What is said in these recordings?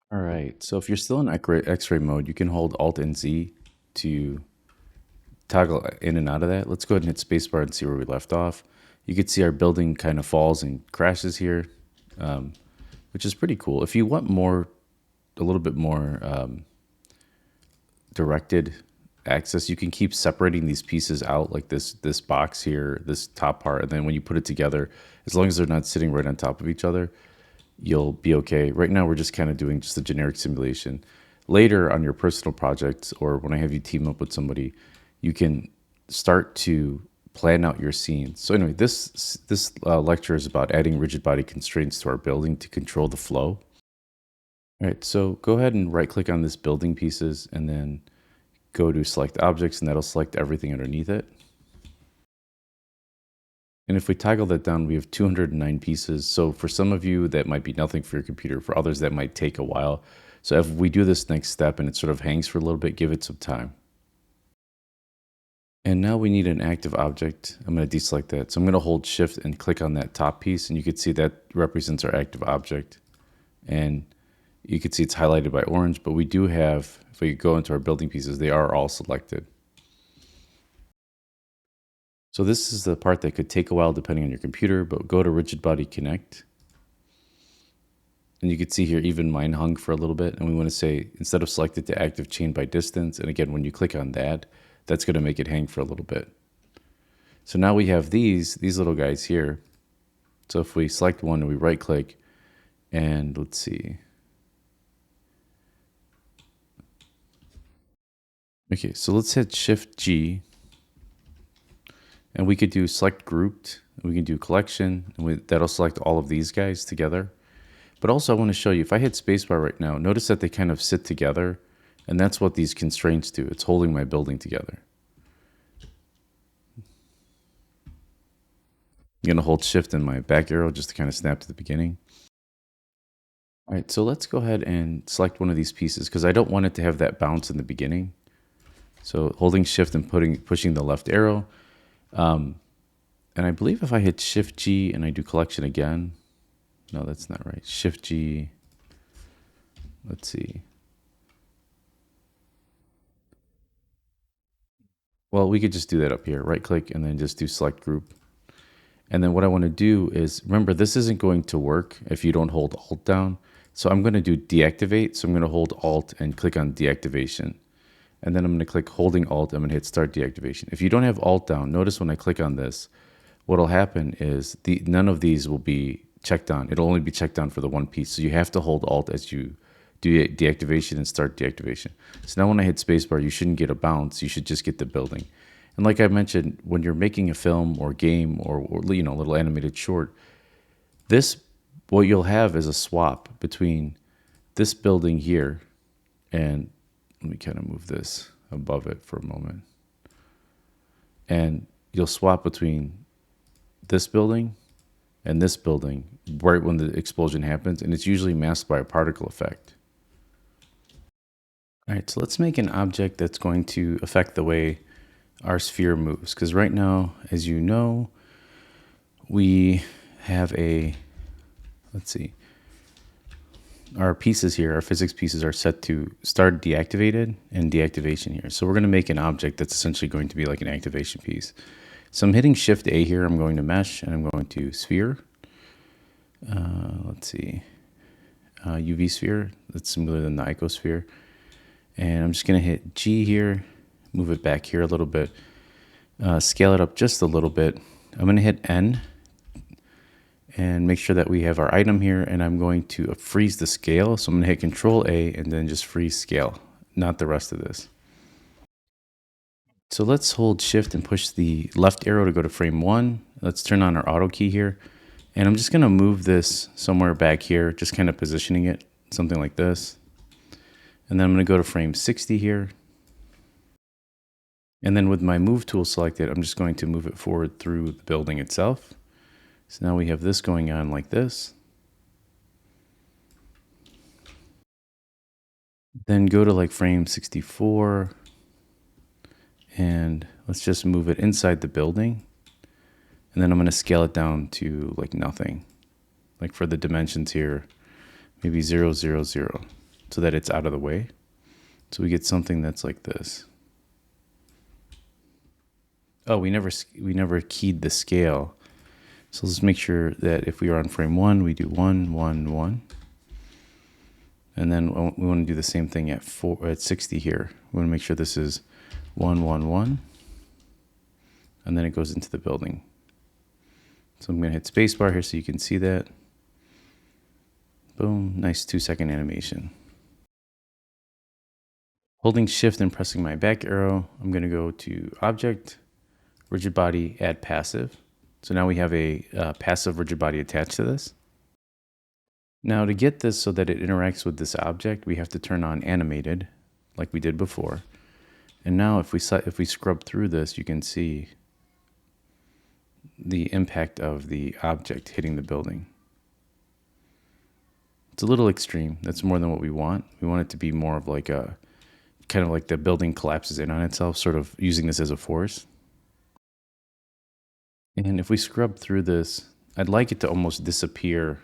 All right, so if you're still in X-ray mode, you can hold Alt and Z to toggle in and out of that. Let's go ahead and hit spacebar and see where we left off. You can see our building kind of falls and crashes here, which is pretty cool. If you want a little bit more directed access, you can keep separating these pieces out like this box here, this top part, and then when you put it together, as long as they're not sitting right on top of each other, you'll be okay. Right now, we're just kind of doing just a generic simulation. Later on your personal projects, or when I have you team up with somebody, you can start to plan out your scenes. So anyway, this lecture is about adding rigid body constraints to our building to control the flow. All right, so go ahead and right click on this building pieces and then go to select objects, and that'll select everything underneath it. And if we toggle that down, we have 209 pieces. So for some of you, that might be nothing for your computer. For others, that might take a while. So if we do this next step and it sort of hangs for a little bit, give it some time. And now we need an active object. I'm going to deselect that. So I'm going to hold shift and click on that top piece, and you can see that represents our active object. And you can see it's highlighted by orange, but we do have, if we go into our building pieces, they are all selected. So this is the part that could take a while depending on your computer, but go to Rigid Body Connect. And you can see here, even mine hung for a little bit. And we want to say, instead of selected to active chain by distance, and again, when you click on that, that's going to make it hang for a little bit. So now we have these little guys here. So if we select one and we right click, and let's see. Okay, so let's hit Shift G. And we could do select grouped, we can do collection, and that'll select all of these guys together. But also I want to show you, if I hit spacebar right now, notice that they kind of sit together, and that's what these constraints do. It's holding my building together. I'm going to hold shift and my back arrow just to kind of snap to the beginning. All right, so let's go ahead and select one of these pieces because I don't want it to have that bounce in the beginning. So holding shift and pushing the left arrow. And I believe if I hit shift G and I do collection again, no, that's not right. Shift G, let's see. Well, we could just do that up here, right click and then just do select group. And then what I want to do is, remember, this isn't going to work if you don't hold Alt down. So I'm going to do deactivate. So I'm going to hold Alt and click on deactivation. And then I'm going to click holding Alt. I'm going to hit start deactivation. If you don't have Alt down, notice when I click on this, what will happen is none of these will be checked on. It'll only be checked on for the one piece. So you have to hold Alt as you do deactivation and start deactivation. So now when I hit spacebar, you shouldn't get a bounce. You should just get the building. And like I mentioned, when you're making a film or game or you know, a little animated short, what you'll have is a swap between this building here, and let me kind of move this above it for a moment. And you'll swap between this building and this building right when the explosion happens, and it's usually masked by a particle effect. All right, so let's make an object that's going to affect the way our sphere moves, because right now, as you know, we have let's see, our pieces here, our physics pieces are set to start deactivated and deactivation here. So we're going to make an object that's essentially going to be like an activation piece. So I'm hitting Shift A here. I'm going to mesh and I'm going to sphere. Let's see, UV sphere. That's similar than the icosphere. And I'm just going to hit G here, move it back here a little bit, scale it up just a little bit. I'm going to hit N and make sure that we have our item here, and I'm going to freeze the scale. So I'm going to hit Control A and then just freeze scale, not the rest of this. So let's hold Shift and push the left arrow to go to frame 1. Let's turn on our auto key here. And I'm just going to move this somewhere back here, just kind of positioning it, something like this. And then I'm going to go to frame 60 here. And then with my move tool selected, I'm just going to move it forward through the building itself. So now we have this going on like this. Then go to like frame 64 and let's just move it inside the building. And then I'm going to scale it down to like nothing. Like for the dimensions here, maybe 0, 0, 0. so that it's out of the way. So we get something that's like this. Oh, we never keyed the scale. So let's make sure that if we are on frame 1, we do 1, 1, 1. And then we want to do the same thing at 60 here. We want to make sure this is 1, 1, 1. And then it goes into the building. So I'm going to hit spacebar here so you can see that. Boom, nice 2-second animation. Holding shift and pressing my back arrow, I'm going to go to object, rigid body, add passive. So now we have a passive rigid body attached to this. Now to get this so that it interacts with this object, we have to turn on animated like we did before. And now if we scrub through this, you can see the impact of the object hitting the building. It's a little extreme. That's more than what we want. We want it to be more of like a kind of like the building collapses in on itself, sort of using this as a force. And if we scrub through this, I'd like it to almost disappear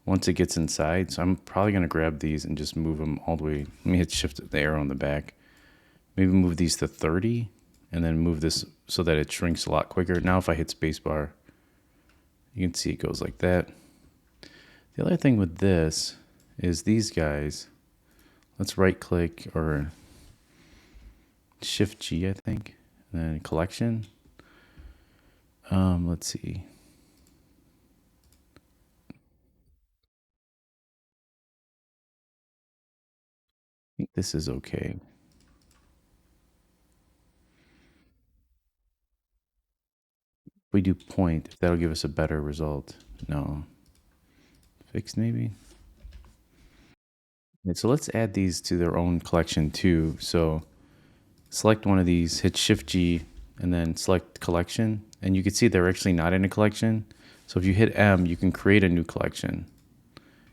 once it gets inside. So I'm probably going to grab these and just move them all the way. Let me hit shift the arrow on the back. Maybe move these to 30 and then move this so that it shrinks a lot quicker. Now if I hit spacebar, you can see it goes like that. The other thing with this is these guys, let's right click or shift G, I think, and then collection. Let's see. I think this is okay. If we do point, if that'll give us a better result. No. Fixed maybe? Okay, so let's add these to their own collection too. So select one of these, hit Shift G, and then select collection. And you can see they're actually not in a collection. So if you hit M, you can create a new collection.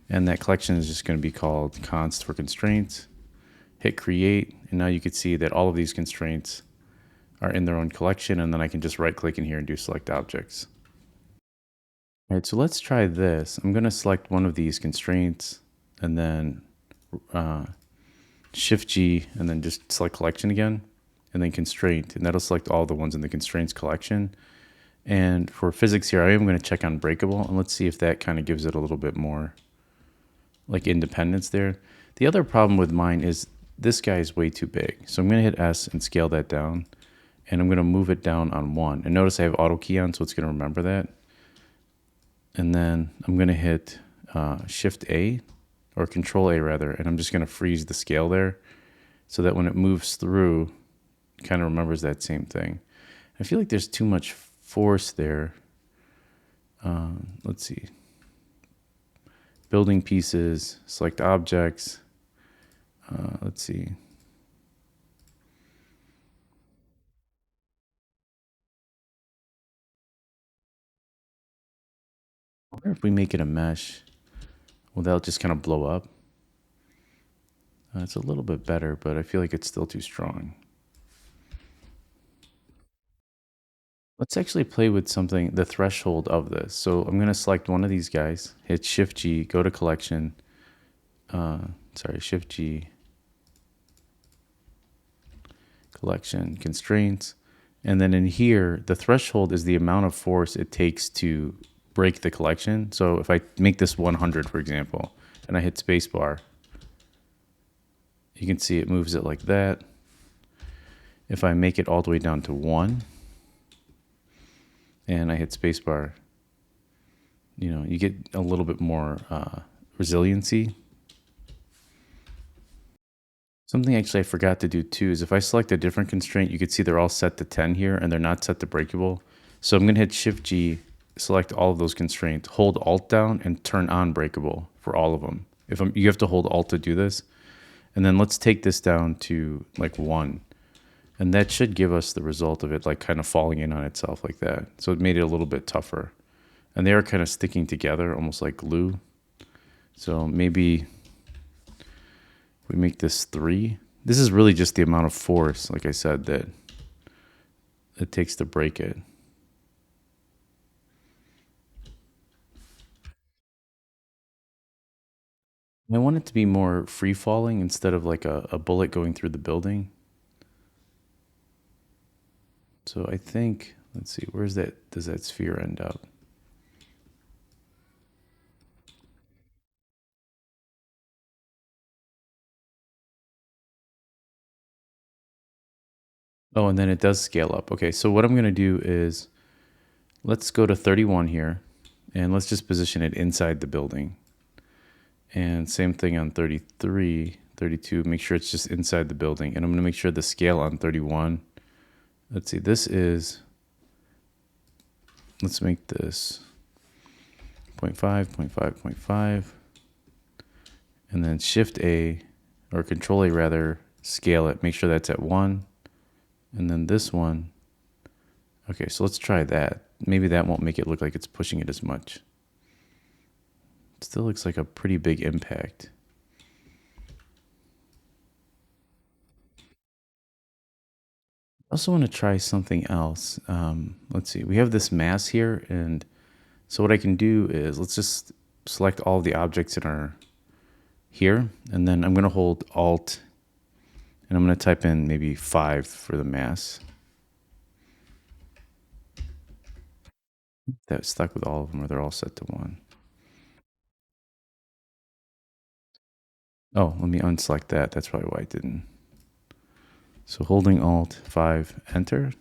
And that collection is just going to be called const for constraints. Hit create, and now you can see that all of these constraints are in their own collection, and then I can just right click in here and do select objects. All right, so let's try this. I'm going to select one of these constraints and then Shift G and then just select collection again and then constraint, and that'll select all the ones in the constraints collection. And for physics here, I am going to check on breakable, and let's see if that kind of gives it a little bit more like independence there. The other problem with mine is this guy is way too big. So I'm going to hit S and scale that down, and I'm going to move it down on 1. And notice I have auto key on, so it's going to remember that. And then I'm going to hit Shift A, or Control A rather, and I'm just going to freeze the scale there so that when it moves through, it kind of remembers that same thing. I feel like there's too much force there. Let's see. Building pieces, select objects. Let's see. I wonder if we make it a mesh, will that just kind of blow up? It's a little bit better, but I feel like it's still too strong. Let's actually play with something, the threshold of this. So I'm going to select one of these guys, hit Shift G, go to collection. Shift G, collection, constraints. And then in here, the threshold is the amount of force it takes to break the collection. So if I make this 100, for example, and I hit spacebar, you can see it moves it like that. If I make it all the way down to 1, and I hit spacebar, you get a little bit more resiliency. Something actually I forgot to do too is if I select a different constraint, you can see they're all set to 10 here and they're not set to breakable. So I'm going to hit Shift G, select all of those constraints, hold Alt down and turn on breakable for all of them. You have to hold Alt to do this. And then let's take this down to like 1. And that should give us the result of it like kind of falling in on itself like that. So it made it a little bit tougher. And they are kind of sticking together almost like glue. So maybe we make this 3. This is really just the amount of force, like I said, that it takes to break it. I want it to be more free falling instead of like a bullet going through the building. So I think, let's see, where's that, does that sphere end up? Oh, and then it does scale up. Okay, so what I'm going to do is let's go to 31 here and let's just position it inside the building. And same thing on 33, 32, make sure it's just inside the building. And I'm going to make sure the scale on 31, let's see, this is, let's make this 0.5, 0.5, 0.5, and then Shift A, or Control A rather, scale it, make sure that's at 1. And then this one, okay, so let's try that. Maybe that won't make it look like it's pushing it as much. It still looks like a pretty big impact. I also want to try something else. Let's see, we have this mass here, and so what I can do is let's just select all of the objects in our here, and then I'm going to hold Alt, and I'm going to type in maybe 5 for the mass. That's stuck with all of them, or they're all set to 1. Oh, let me unselect that. That's probably why it didn't. So holding Alt 5, Enter.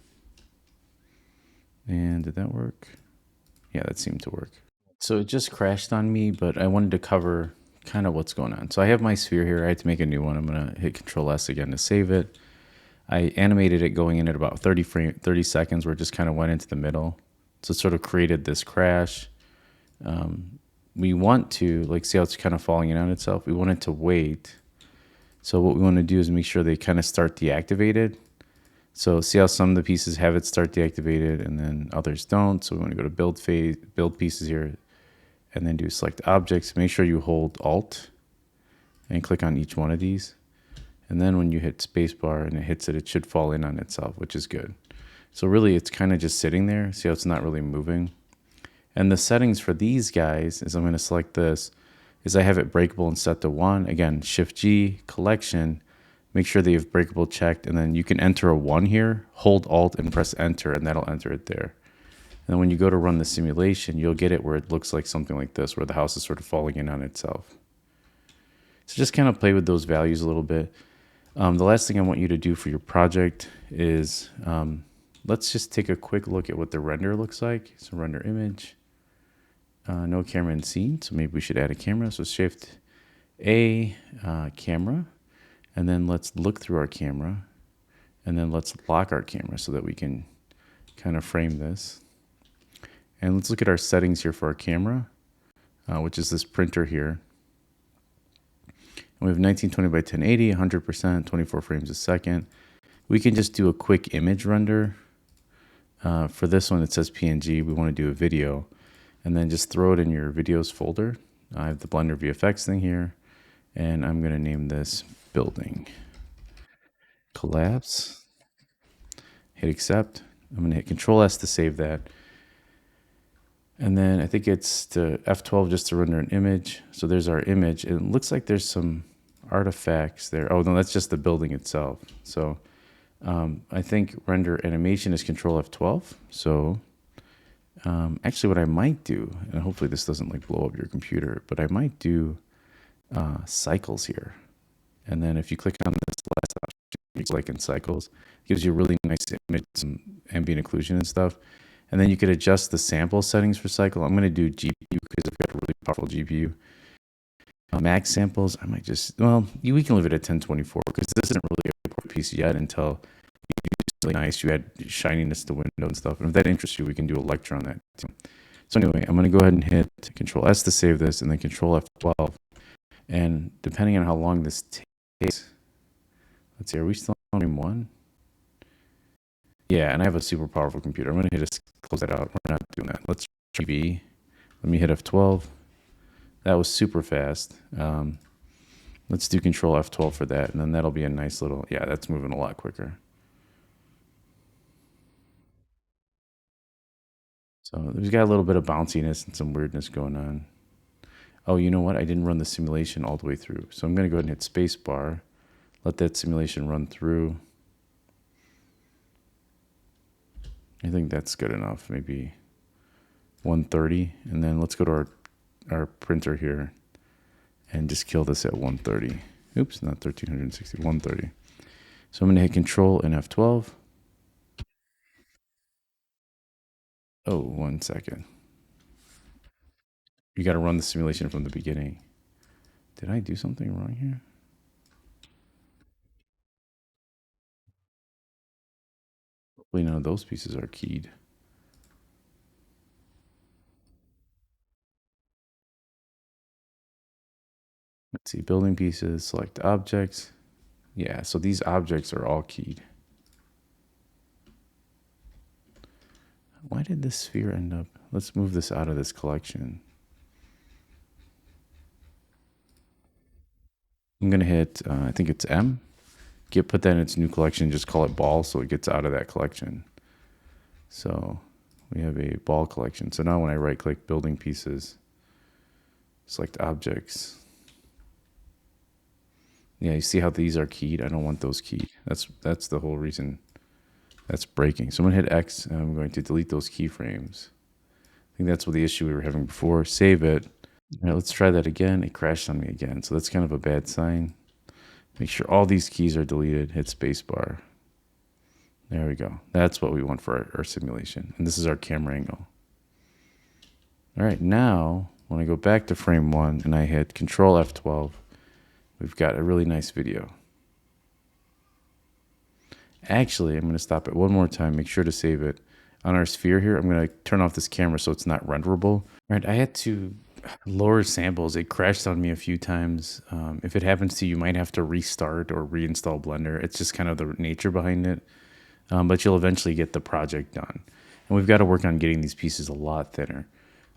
And did that work? Yeah, that seemed to work. So it just crashed on me, but I wanted to cover kind of what's going on. So I have my sphere here. I had to make a new one. I'm going to hit Control S again to save it. I animated it going in at about 30 seconds where it just kind of went into the middle. So it sort of created this crash. We want to, like, see how it's kind of falling in on itself? We want it to wait. So what we want to do is make sure they kind of start deactivated. So see how some of the pieces have it start deactivated and then others don't. So we want to go to build phase, build pieces here, and then do select objects. Make sure you hold Alt and click on each one of these. And then when you hit spacebar and it hits it, it should fall in on itself, which is good. So really it's kind of just sitting there. See how it's not really moving? And the settings for these guys is I'm going to select this, is I have it breakable and set to 1. Again, Shift G, collection, make sure that you have breakable checked, and then you can enter a 1 here, hold Alt and press enter, and that'll enter it there. And then when you go to run the simulation, you'll get it where it looks like something like this, where the house is sort of falling in on itself. So just kind of play with those values a little bit. The last thing I want you to do for your project is let's just take a quick look at what the render looks like. So render image. No camera in scene, so maybe we should add a camera. So Shift A, camera, and then let's look through our camera, and then let's lock our camera so that we can kind of frame this. And let's look at our settings here for our camera, which is this printer here. And we have 1920 by 1080, 100%, 24 frames a second. We can just do a quick image render. For this one, it says PNG. We want to do a video. And then just throw it in your videos folder. I have the Blender VFX thing here, and I'm going to name this building. Collapse. Hit accept. I'm going to hit Control S to save that. And then I think it's to F12 just to render an image. So there's our image. It looks like there's some artifacts there. Oh, no, that's just the building itself. So I think render animation is Control F12. So actually what I might do, and hopefully this doesn't like blow up your computer, but I might do cycles here. And then if you click on this last option, it's like in cycles, it gives you a really nice image, some ambient occlusion and stuff. And then you could adjust the sample settings for cycle. I'm going to do GPU because I've got a really powerful GPU. Max samples, I might just, well, we can leave it at 1024 because this isn't really a poor piece yet until it's really nice. You add shininess to window and stuff. And if that interests you, we can do a lecture on that too. So anyway, I'm going to go ahead and hit Control S to save this and then Control F12. And depending on how long this takes, let's see, are we still on frame 1? Yeah, and I have a super powerful computer. I'm going to hit close that out. We're not doing that. Let's try V. Let me hit F12. That was super fast. Let's do Control F12 for that, and then that'll be a nice little, yeah, that's moving a lot quicker. So we've got a little bit of bounciness and some weirdness going on. Oh, you know what? I didn't run the simulation all the way through. So I'm going to go ahead and hit space bar. Let that simulation run through. I think that's good enough. Maybe 130. And then let's go to our printer here and just kill this at 130. Oops, not 1360, 130. So I'm going to hit Control and F12. Oh, 1 second. You got to run the simulation from the beginning. Did I do something wrong here? Hopefully none of those pieces are keyed. Let's see, building pieces, select objects. Yeah, so these objects are all keyed. Why did this sphere end up? Let's move this out of this collection. I'm going to hit, I think it's M. Put that in its new collection, just call it ball so it gets out of that collection. So we have a ball collection. So now when I right click building pieces, select objects. Yeah, you see how these are keyed? I don't want those keyed. That's the whole reason that's breaking. So I'm going to hit X and I'm going to delete those keyframes. I think that's what the issue we were having before. Save it. All right, let's try that again. It crashed on me again. So that's kind of a bad sign. Make sure all these keys are deleted. Hit spacebar. There we go. That's what we want for our simulation. And this is our camera angle. All right, now when I go back to frame 1 and I hit Control F12, we've got a really nice video. Actually, I'm going to stop it one more time. Make sure to save it. On our sphere here, I'm going to turn off this camera so it's not renderable. All right, I had to lower samples. It crashed on me a few times. If it happens to you, you might have to restart or reinstall Blender. It's just kind of the nature behind it. But you'll eventually get the project done. And we've got to work on getting these pieces a lot thinner.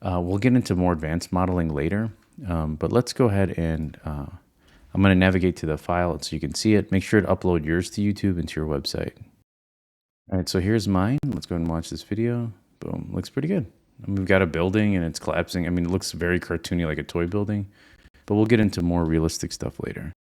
We'll get into more advanced modeling later, but let's go ahead and I'm going to navigate to the file so you can see it. Make sure to upload yours to YouTube and to your website. All right, so here's mine. Let's go ahead and watch this video. Boom, looks pretty good. And we've got a building and it's collapsing. I mean, it looks very cartoony like a toy building, but we'll get into more realistic stuff later.